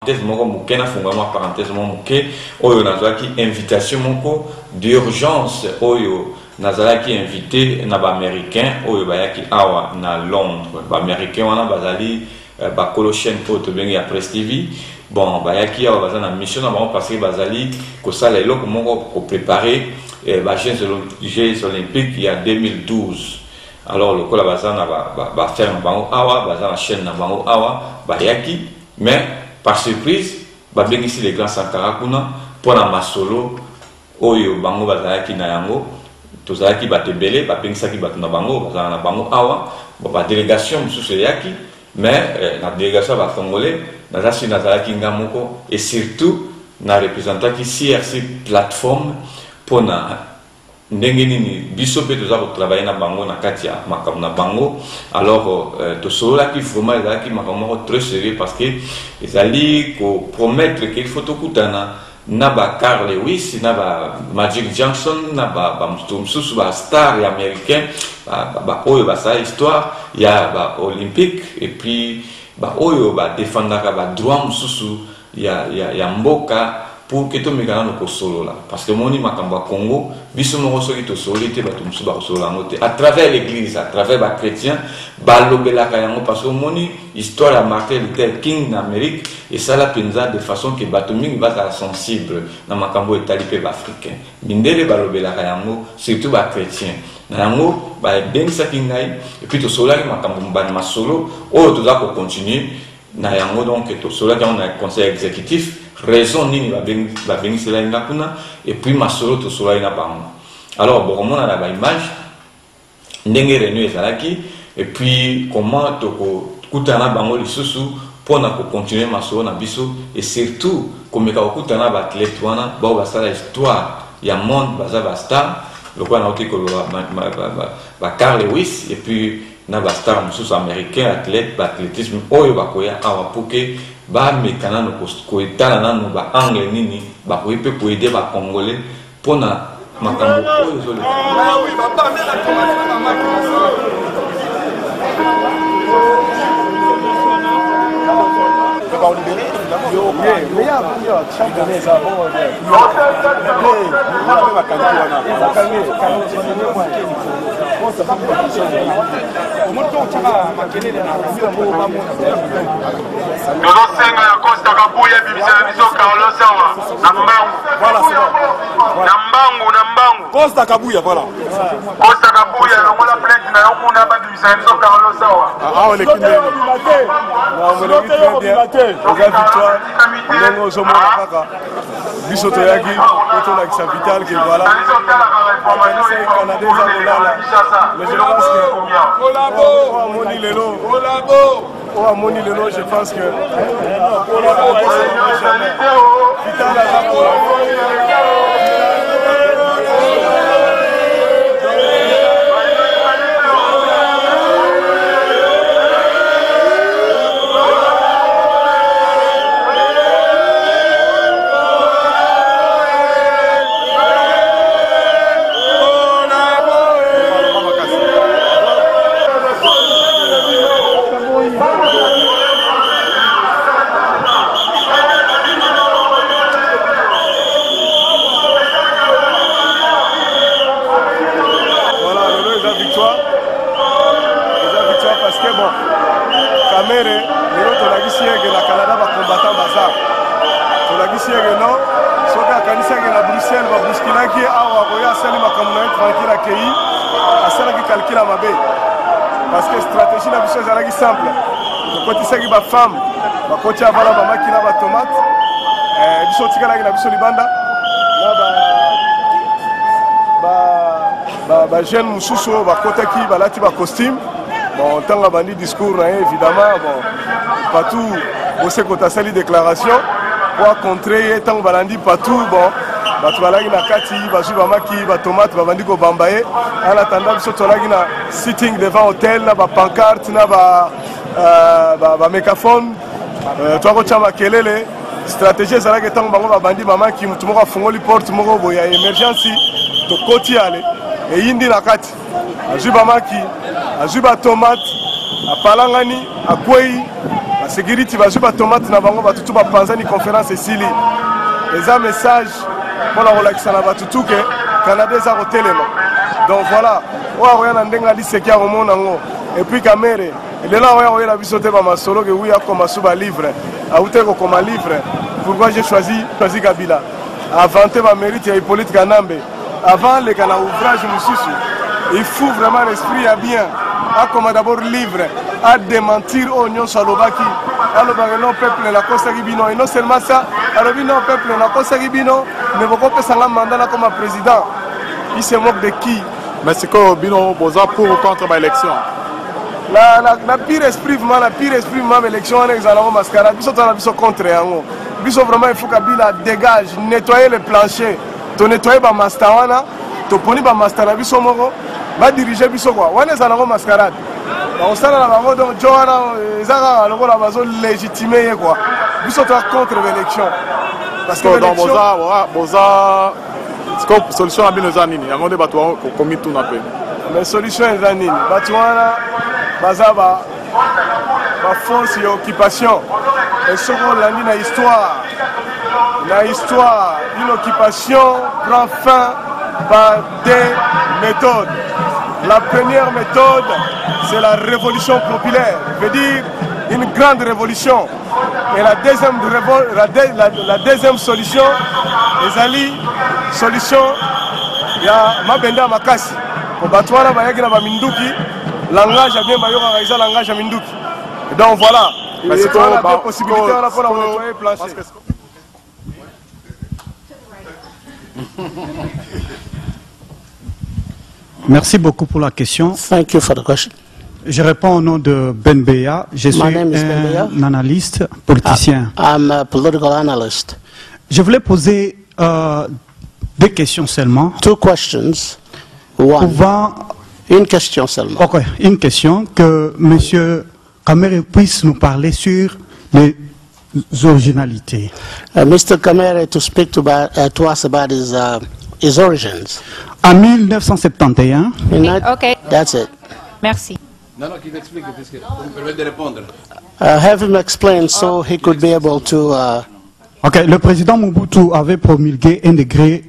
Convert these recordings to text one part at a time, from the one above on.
parenthèse moko moke na fungama parenthèse moke oyo nazalaki invitation moko d'urgence oyo nazalaki invité na ba américain oyo bayaki awa na Londres ba américain wana bazali ba kolo chaîne po to bengi ya Press TV bon bayaki awa bazana mission na bango parce que bazali ko sala eloko moko ko préparer ba Jeux olympiques il y a 2012 alors le kola bazana ba ferme bango awa bazana chaîne na bango awa bayaki mais par surprise babengisi les grands Sankara kuna pona masolo oyo bango bazalaki na yango tozalaki batebele babengisaki bato na bango bazala na bango awa ba délégation mususu yaki mais la délégation va congolais nazalaki ngamoko et surtout na représentaki CRC plateforme pona ndenge nini biso pe toza ko travailler na bango na kati ya makambo na bango alors tosololaki vraiment ezalaki makambo très sérieux parce que ezali ko promettre qu'il faut tokutana na ba Carl Lewis na ba Magic Johnson na ba mususu ba star américain ba oyo ba sa histoire ya ba olympique et puis ba oyo ba défendaka ba droit mususu ya mboka pour que tout le monde soit solo là parce que moni makamba Congo biso moko soki to solité bato musu ba solo ngote à travers l'église à travers ba chrétien ba lobela kayango parce que moni histoire a Martin Luther King en Amérique et ça la penza de façon que bato mingi ba sensible na makambo etali pe ba africain mindele ba lobela kayango surtout ba chrétien na yango ba bengisa kingai et puis to solo ki makambo mbana masolo o to za ko continuer na yango donc to solo ki on a conseil exécutif raison nini ba bengisi la ina kuna et puis masolo to solo ina bango alors bon on a la image ndenge réunion ezalaki et puis comment to ko kutana bango lisusu pona ko continuer masolo na biso et surtout komeka ko kutana ba athlète wana ba ba sala histoire ya monde baza ba star lokwa na oti ko ba Carl Lewis et puis na ba star mususu américain athlète ba athlétisme oyo bakoya awa poke ba mekana no ko etala nanu ba angle nini ba ko ipe ko aider ba congolais pona makambo oyo zole oui papa mais la commencer na makina va libérer évidemment mais il y a chaque année ça bon Costa Kabuya biso Carlos Sawa Nambangu Costa Kabuya voilà Costa Kabuya on la plainte na yokuna ba biso Carlos Sawa on est kiné on est bien les victoires nengo somo kaka biso to yaki to na kisa vital que voilà c'est Canada mais je pense que Olabo Moni Lelo oh Moni Lelo je pense que vital parce que stratégie la biso ezalaki simple tokotisaki bafemme bakoti avala bamaki na batomate biso otikalaki na biso libanda na bajeune mosusu oyo bakotaki balati bacostume bon ntango bandi discours na ye évidemment bon partout bosekota asali déclaration po contrer ye ntango balandi partout bon bato balaki na kati bazwi bamaki batomate babandi kobamba ye en attendant biso tolaki na sitting devant hôtel na bapancarte na bamécaphone twakotya makelele stratégie ezalaki ntango bango babandi bamaki motu moko afungoli porte moko boye ya émergence tokoti ale eyindi na kati azwi bamaki azwi batomate apalangani akwei sécurité va jouer tomate na bango ba tutu ba panza ni conférence esili les un message pour la relaxer na ba tutu que Canada za hotelema donc voilà wa roya ndenga li sekia au monde ngo et puis Kamere il est là ouais la bisote ba masolo que oui a comme suba livre a outé comme livre pourquoi j'ai choisi Kabila avant ma mérite et Hippolyte Kanambe avant les kana ouvrage mususu il faut vraiment l'esprit à bien a comme d'abord livre à démentir au Nyon Salobaki alors non peuple la Costa Gibino et non seulement ça alors non peuple la Costa Gibino ne veut pas passer un mandat comme président il se moque de qui mais c'est quoi Bino Boza pour ou contre l'élection la pire esprit vraiment l'élection on est en mascarade biso tana biso contre yango biso vraiment il faut Kabila dégage nettoyer les planchers to nettoyer ba mastawana to poni ba mastana biso moko va diriger biso quoi on est en mascarade on sala la bango donc joana ezaka loko la bazo légitimer quoi biso to contre l'élection parce que dans Boza c'est solution à bino zanini yango de bato komi tout na pe mais solution zanini bato wana baza ba force et occupation et ce qu'on l'a dit la histoire une occupation prend fin par des méthodes. La première méthode c'est la révolution populaire, veut dire une grande révolution. Et la deuxième solution ezali solution ya mabenda makasi ko batwana bayaki na baminduki langage bien bayoka kaisa langage ya minduki. Donc voilà, il y a deux possibilités là pour nettoyer plancher. Merci beaucoup pour la question. Thank you for the question. Je réponds au nom de Ben Beya. Je suis un analyste politicien. I'm a political analyst. Je voulais poser deux questions seulement. Two questions. One. Une question seulement. Ok, une question que M. Kamere puisse nous parler sur les originalités. Mr. Kamere to speak to us about his origins. En 1971. Ok. That's it. Merci. Non, qu'il explique, puisque vous me permettez de répondre. Have him explain so he could be able to... Ok, le président Mobutu avait promulgué un décret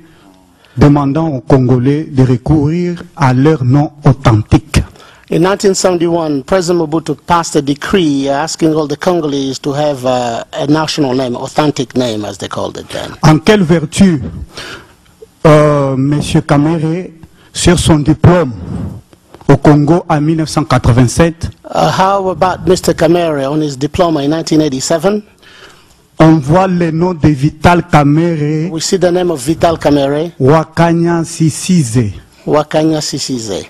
demandant aux Congolais de recourir à leur nom authentique. In 1971, President Mobutu passed a decree asking all the Congolese to have a national name, authentic name as they called it then. En quelle vertu M. Kamere, sur son diplôme au Congo en 1987, how about Mr. Kamere on his diploma in 1987? On voit le nom de Vital Kamere. We see the name of Vital Kamere. Wakanya Sisize. Wakanya Sisize.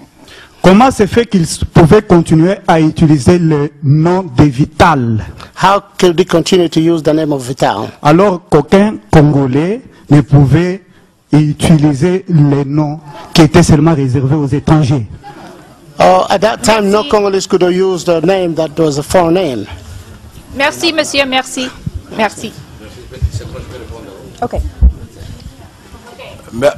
Comment se fait qu'il pouvait continuer à utiliser le nom de Vital? How could he continue to use the name of Vital? Alors qu'aucun Congolais ne pouvait utiliser les noms qui étaient seulement réservés aux étrangers. At that time, no Congolese could use the name that was a foreign name. Merci, monsieur, merci. Merci. Okay.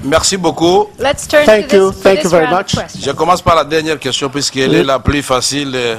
Merci beaucoup. Let's turn Thank to you. this, Thank you very much. Je commence par la dernière question puisqu'elle est la plus facile.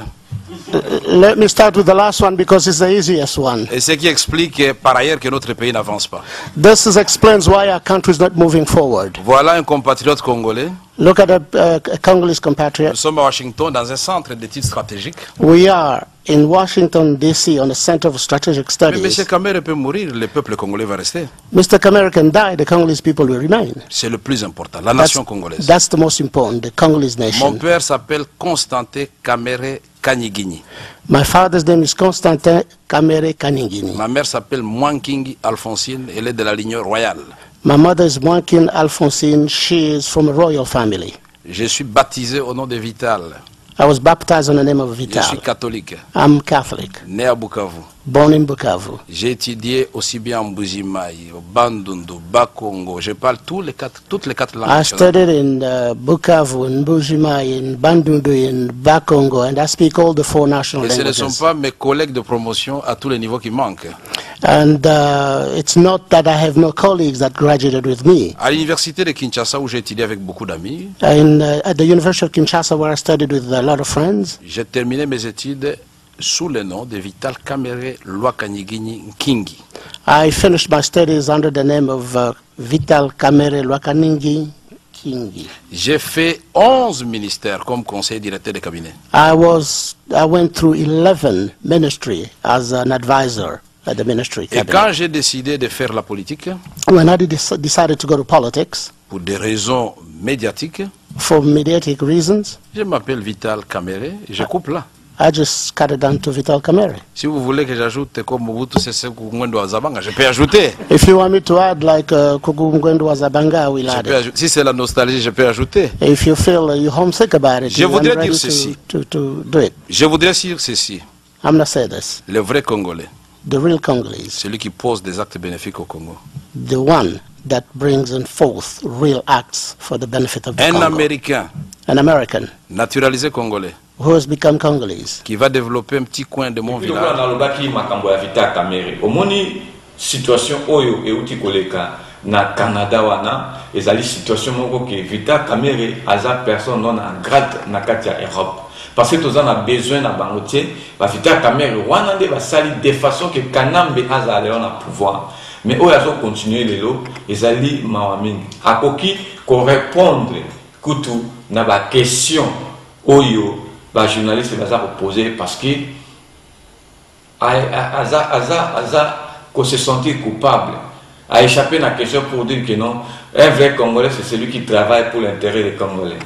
Let me start with the last one because it's the easiest one. Et ce qui explique par ailleurs que notre pays n'avance pas. This explains why our country is not moving forward. Voilà un compatriote congolais. Look at a Congolese compatriot. Nous sommes à Washington dans un centre d'études stratégiques. We are in Washington, D.C. on a center of strategic Mais studies. M. Kamere peut mourir, le peuple congolais va rester. Mr. Kamere can die, the Congolese people will remain. C'est le plus important, la nation congolaise. That's the most important, the Congolese nation. Mon père s'appelle Constantin Kamere Kanyigini. My father's name is Constantin Kamere Kaningini. Ma mère s'appelle Mwankingi Alphonsine, elle est de la lignée royale. My mother is Mwankin Alphonsine. She is from a royal family. Je suis baptisé au nom de Vital. I was baptized on the name of Je Vital. suis catholique, I'm Catholic, né à Bukavu. born in Bukavu. J'ai étudié aussi bien en Mbujimayi, au Bandundu, Bakongo. Je parle toutes les quatre I langues. studied in Bukavu, in Mbujimai, in Bandundu, in Bakongo, and I speak all the four national Et ce ne sont languages. pas mes collègues de promotion à tous les niveaux qui manquent. And it's not that I have no colleagues that graduated with me. À l'université de Kinshasa, où j'ai étudié avec beaucoup d'amis, At the University of Kinshasa, where I studied with a lot of friends, j'ai terminé mes études sous le nom de Vital Kamerhe Lwakanyigini Nkingi. I finished my studies under the name of Vital Kamerhe Lwakanyigini Nkingi. J'ai fait 11 ministères comme conseiller directeur de cabinet. I went through 11 ministries as an advisor at the ministry Et cabinet. quand j'ai décidé de faire la politique, When I decided to go to politics, pour des raisons médiatiques, for mediatic reasons, je m'appelle Vital Kamerhe et je coupe là. I just cut it down to Vital Kamerhe. Si vous voulez que j'ajoute comme Mobutu Sese Ngwendo Azabanga, je peux ajouter. If you want me to add like Kugu Ngwendo Wazabanga, I will add it. Si c'est la nostalgie, je peux ajouter. If you feel you're homesick about it, Je I'm voudrais ready dire ceci. to do it. Je voudrais dire ceci. I'm going to say this. Le vrai Congolais, The real Congolese, celui qui pose des actes bénéfiques au Congo. the one that brings in forth real acts for the benefit of the Un Congo. Américain, An American naturalisé congolais, who has become Congolese, qui va développer un petit coin de mon village. nalobaki makambo ya Vital Kamerhe omoni situation oyo euti koleka na Canada wana ezali situation moko ke Vital Kamerhe aza personne non en grade na kati ya Europe parce que toza na besoin na bango tie ba Vital Kamerhe wana nde basali de façon que Kanambe aza leo na pouvoir mais oyo azo continuer lelo ezali mawa mingi akoki ko répondre kutu na ba question oyo ba journaliste baza poser parce que aza qu'on se sentir coupable a échappé à la question pour dire que non, un vrai Congolais c'est celui qui travaille pour l'intérêt des Congolais.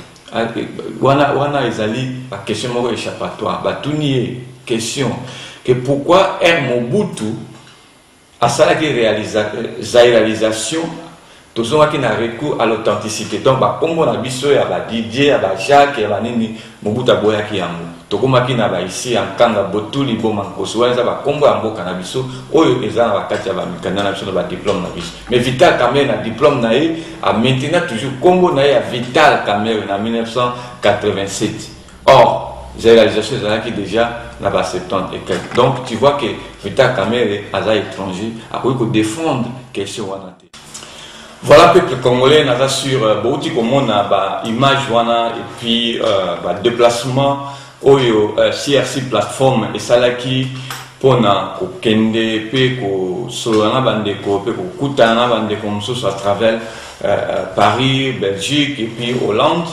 Wana ezali la question échappatoire ba tuni question que pourquoi un Mobutu a ça qui réalisation tout ça qui n'a recours à l'authenticité donc ba kombo na biso ya ba Didier ya ba Jacques ya ba nini Mobutu aboya ki yango tokomaki na ba ici en kanga botuli boma koso eza ba kombo ya mboka na biso oyo eza na bakati ya ba mikanda na biso na ba diplôme na biso mais Vital Kamerhe na diplôme na ye a maintenant toujours kombo na ye ya Vital Kamerhe na 1987 or les réalisations qui déjà na ba 70 et quelques donc tu vois que Vital Kamerhe aza étranger a ko défendre question wana. Voilà, peuple congolais, nous avons sur beaucoup de images et puis déplacement au CRC plateforme et ça là qui pour na kende pe ko solana bande ko pe ko kutana bande comme ça à travers Paris, Belgique et puis Hollande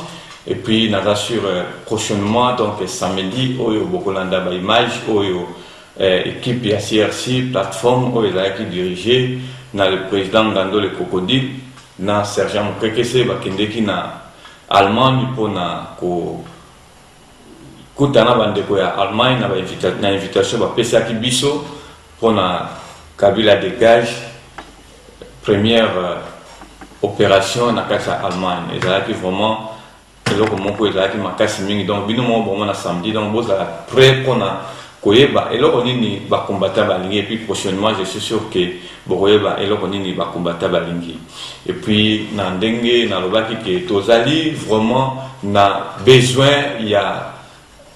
et puis nous avons sur prochainement donc samedi au Bokolanda ba image au équipe ya CRC plateforme au qui dirigé na le président Ngando le Cocodile na Sergent Mukekese bakendeki na Allemagne pour na ko kutana bandeko ya Allemagne na invitation ba pesa ki biso pour na Kabila dégage première opération na kasa Allemagne et ça qui vraiment eloko moko ezalaki makasi mingi donc bino mo bon na samedi donc boza prêt pour na koyeba eloko nini ba combattre balingi et puis prochainement je suis sûr que bokoyeba eloko nini ba combattre balingi et puis na ndenge na lobaki que tozali vraiment na besoin il y a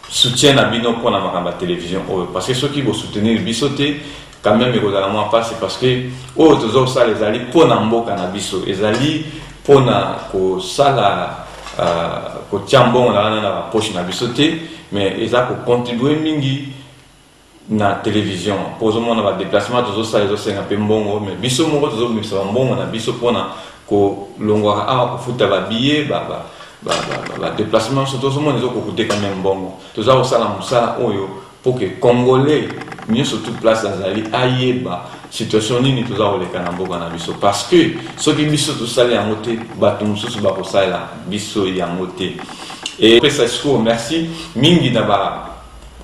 soutien na bino pour na makamba télévision parce que ceux qui vont soutenir bisoté quand même ekozala moi pas c'est parce que tozo ça les ali pour na mboka na biso ezali pour na ko sala ko tiambo na poche na bisoté mais eza ko contribuer mingi na télévision posons na ba déplacement toujours ça les osenga pe mbongo mais biso moko toujours misa mbongo na biso pona ko longwa a ko futa ba billet ba déplacement surtout tout le monde ko coûter quand même mbongo toujours au sala musala oyo pour que congolais mieux surtout place azali ayeba situation nini toujours le kana mboka na biso parce que ce qui biso tout ça les amoté bato mususu ba ko sala biso ya moté et presque merci mingi na ba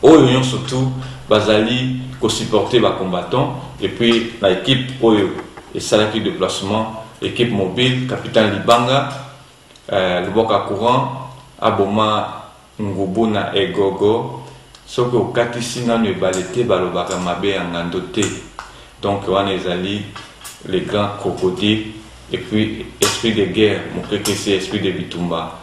oyo surtout bazali ko supporter ba combattants et puis l'équipe oyo et salaki de déplacement équipe mobile capitaine Libanga le boka courant aboma ngubuna egogo soko okatisi nanu ebalete balobaka mabe ya ngando te donc wana ezali les grands crocodiles et puis esprit de guerre mokeke c'est esprit de bitumba